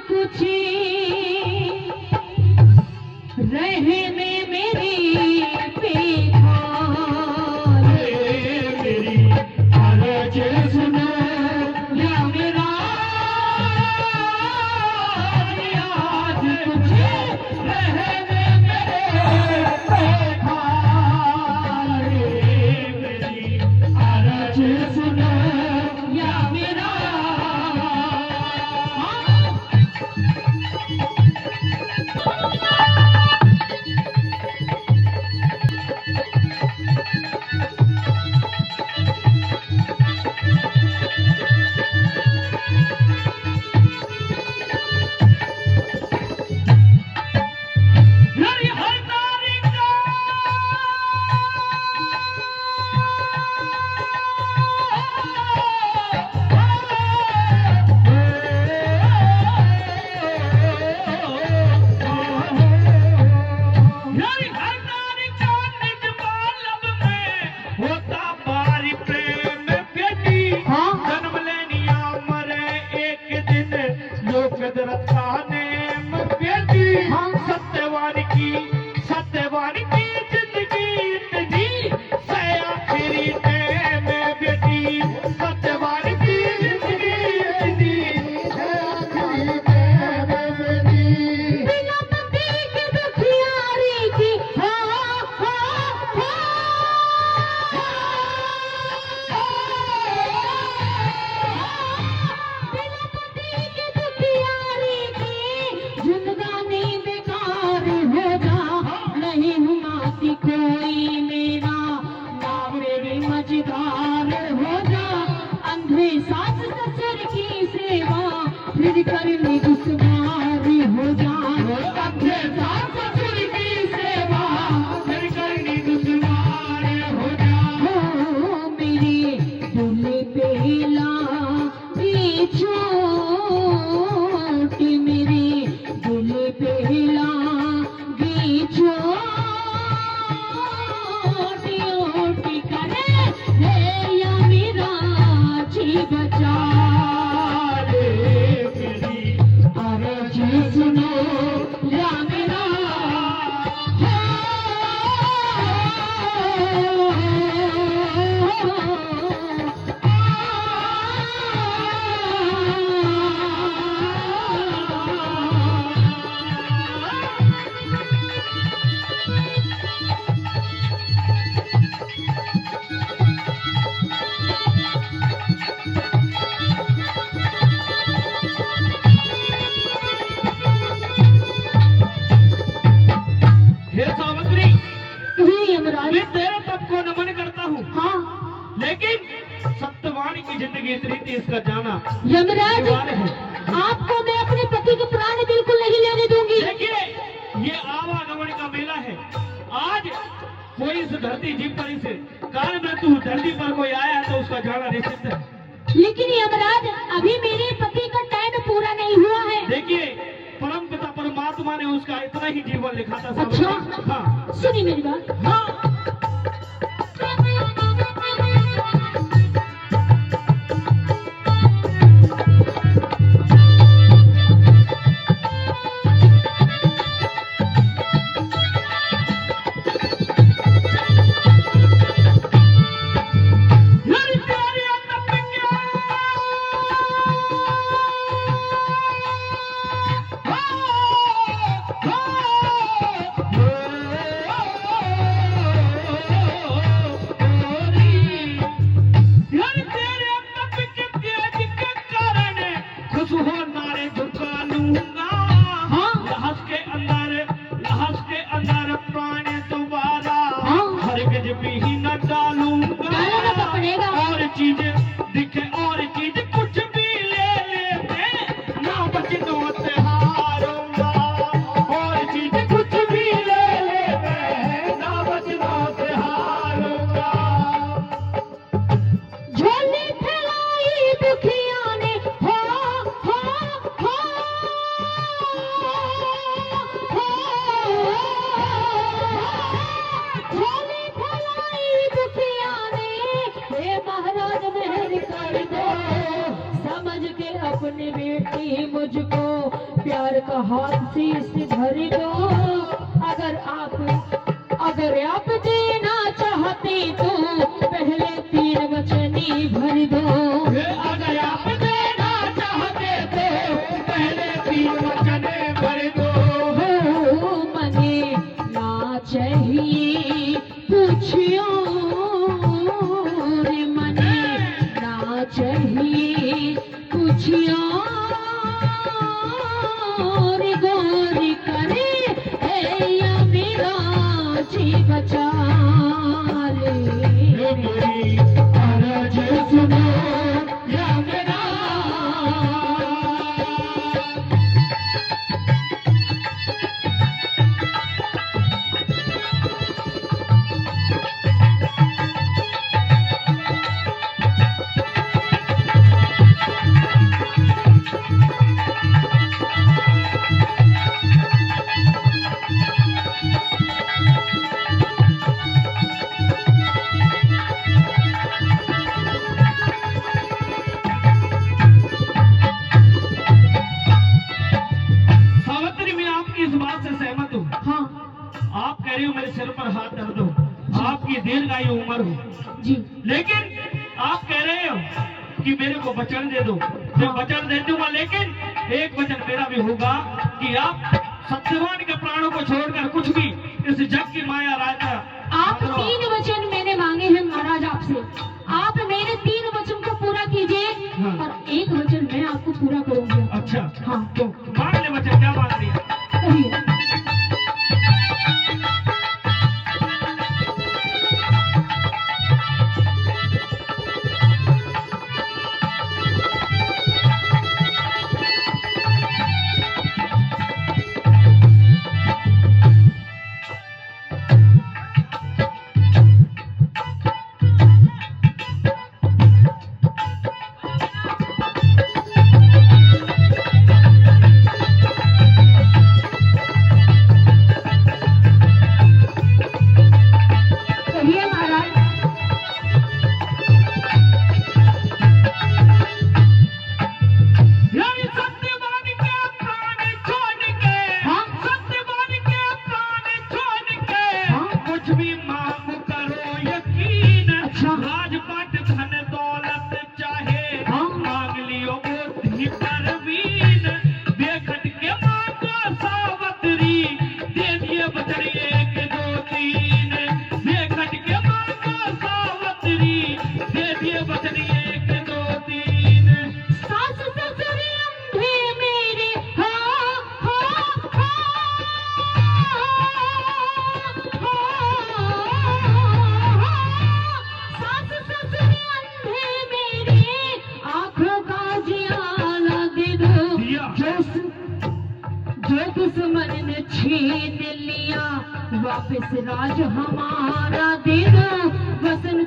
कुछ रहे में मेरी बेखार मेरी अर्ज सुनो या मेरा आज कुछ रहे में मेरे बेकार मेरी अर्ज सुनो या मेरा सत्यवान की जिंदगी इतनी से आखिरी टाइम बेटी सत्यवान की जिंदगी इतनी से आखिरी टाइम बेटी बिना पति के दुखियारी की बिना पति के दुखियारी की जिंदगानी बेकार हो जा नहीं हुमाती कोई मेरा ना मेरी मझधार हो जा अंधे सास ससुर की सेवा फिर करनी दुश्वार हो जा अंधे सास ससुर की सेवा फिर करनी दुश्वार हो जा हो मेरी दूल्हे पहला ये छोटी मेरी दूल्हे पहला ये छोटी ओटी करे हे या मेरा जी बचा ले मेरी अर्ज सुनो या मेरा हे सावित्री हे यमराज मैं तेरे तप को नमन करता हूँ हाँ लेकिन सत्यवान की जिंदगी इतनी तेज का जाना यमराज अनिवार्य है। आपको मैं अपने पति के प्राण बिल्कुल नहीं लेने दूंगी देखिए ये आवागमन का मेला है। आज कोई इस धरती जीव पर इस काल मृत्यु धरती पर कोई आया है तो उसका जाना निश्चित है। लेकिन यमराज अभी मेरे पति का टाइम पूरा नहीं हुआ है देखिए परम पिता परमात्मा ने उसका इतना ही जीवन लिखा था सावित्री। अच्छा हाँ सुनिए मेरी बात हाँ अपनी बेटी मुझको प्यार का हाथ से इसे धर दो। अगर आप देना चाहते तो पहले 3 वचन ही भर दो। अगर आप देना चाहते तो पहले 3 वचन भर दो। हो मने ना चाहिए कुछ और, मने ना चाहिए कुछ और, गौर करे है या मेरा जी बचा ले। मेरी अर्ज सुनो या मेरा सावित्री, मैं आपकी इस बात से सहमत हूँ। हाँ आप कह रही हो मेरे सिर पर हाथ धर दो, आपकी दीर्घायु उम्र हो, जी, लेकिन आप कह रहे हो कि मेरे को वचन दे दो। मैं वचन दे दूंगा, लेकिन एक वचन मेरा भी होगा कि आप सत्यवान के प्राणों को छोड़कर कुछ भी इस जग की माया राजा आप 3 वचन मैंने मांगे हैं महाराज आपसे। आप मेरे 3 वचन को पूरा कीजिए हाँ। और 1 वचन मैं आपको पूरा करूंगी। अच्छा, हाँ तो मांग ले वचन, क्या मांग रही है? कहिए। कहिए महाराज। यानी सत्यवान के प्राण छोड़ के, हाँ? सत्यवान के प्राण छोड़ के, हाँ? कुछ भी मांग करो यकीन। अच्छा। राजपाट धन दौलत चाहे, हाँ? मांग लियो बुद्धि परवीन। बेखट के मांगो सावत्री, दे दिए वचन 1 2 3। बेखट के मांगो सावत्री, दे दिए वचन 1 2 3। सास ससुर अंधे मेरे, हाँ, हाँ, हाँ, सास ससुर अंधे मेरे, आंखों का जियाला दे दो। दिया। जो दुश्मन ने छीन लिया, वापस राज हमारा दे दो। वचन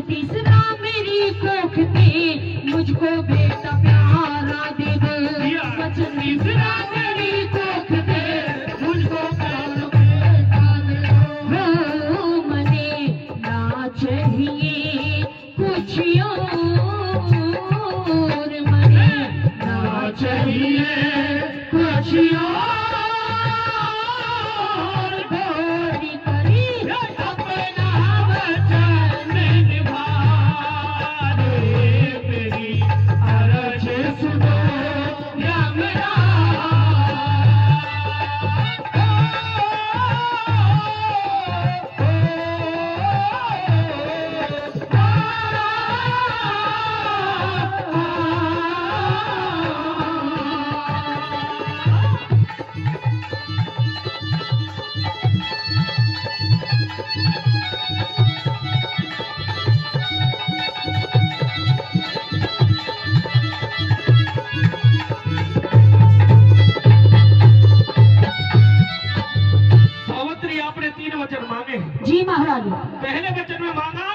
तीसरा मेरी कोख में मुझको बेटा प्यारा दे दो। दिया। वचन तीसरा मेरी कोख में मुझको प्यारा बेटा दे दो। हो मने ना चाहिए कुछ और, मने ना चाहिए कुछ और, गौरी करी अपना वचन निभा दे। मेरी अर्ज सुनो या मेरा सावित्री, आपने 3 वचन मांगे हैं। जी महाराज। पहले वचन में मांगा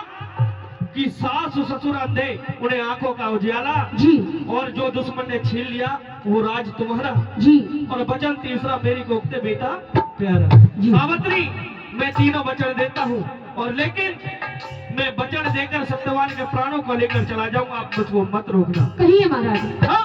कि सास ससुर अंधे, उन्हें आंखों का उजियाला, जी, और जो दुश्मन ने छीन लिया वो राज तुम्हारा। जी, और वचन तीसरा मेरी कोखते बेटा प्यारा। जी। सावित्री, मैं 3 वचन देता हूँ, और लेकिन मैं वचन देकर सत्यवान के प्राणों को लेकर चला जाऊंगा, आप मुझको मत रोकना। कहिए महाराज। हाँ?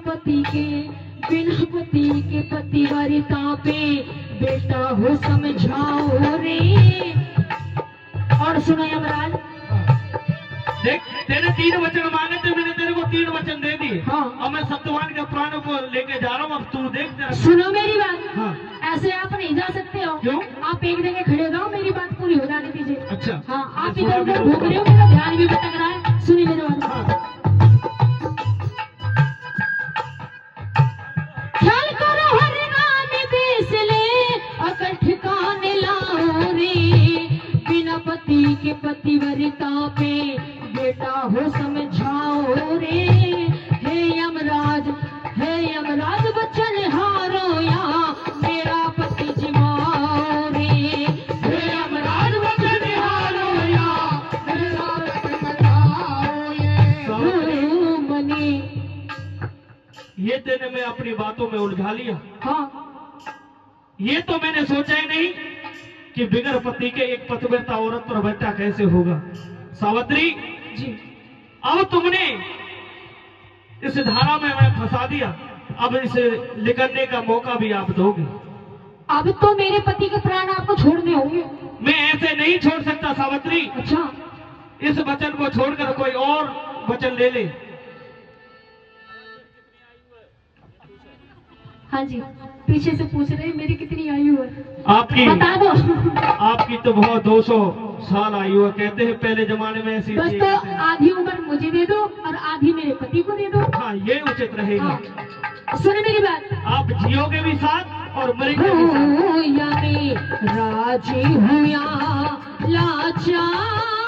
पति के पतिव्रता पे बेटा हो समझाओ रे। और सुनो यमराज, देख तेरे 3 वचन मांगे थे, मैंने तेरे को 3 वचन दे दिए। हाँ। अब मैं सत्यवान के प्राणों को लेके जा रहा हूँ, अब तू देख जरा। सुनो मेरी बात। हाँ। ऐसे आप नहीं जा सकते हो। क्यों? आप एक जगह खड़े हो जाओ, मेरी बात पूरी हो जाने दीजिए। अच्छा। हाँ, आप थोड़ा इधर उधर भी घूम रहे हो, मेरा ध्यान भी भटक रहा है। सुनिए मेरी बात। हाँ। ख्याल करो हर गाने देश ले, अकल ठिकाने लाओ रे। बिना पति के पतिव्रता पे बेटा हो समझाओ रे। हे यमराज बचन हारो या मेरा पति जिमाओ रे। हे यमराज बचन हारो या मेरा पति जिमाओ ये। मनी ये तेने मैं अपनी बातों में उलझा लिया। हाँ, ये तो मैंने सोचा ही नहीं कि बिगर पति के एक पतिव्रता औरत पर बेटा कैसे होगा। सावित्री जी, अब तुमने इस धारा में मैं फंसा दिया, अब इसे निकलने का मौका भी आप दोगे। अब तो मेरे पति के प्राण आपको छोड़ने होंगे। मैं ऐसे नहीं छोड़ सकता सावित्री। अच्छा, इस वचन को छोड़कर कोई और वचन ले ले। हाँ जी, पीछे से पूछ रहे हैं मेरी कितनी आयु है, आपकी बता दो। आपकी तो बहुत 200 साल आयु है। कहते हैं पहले जमाने में ऐसी बस थी। तो आधी उम्र मुझे दे दो और आधी मेरे पति को दे दो। हाँ, ये उचित रहेगा। हाँ। सुने मेरी बात। आप जियोगे भी साथ और मरेंगे भी साथ। हो या मैं राजी हुआ लाचार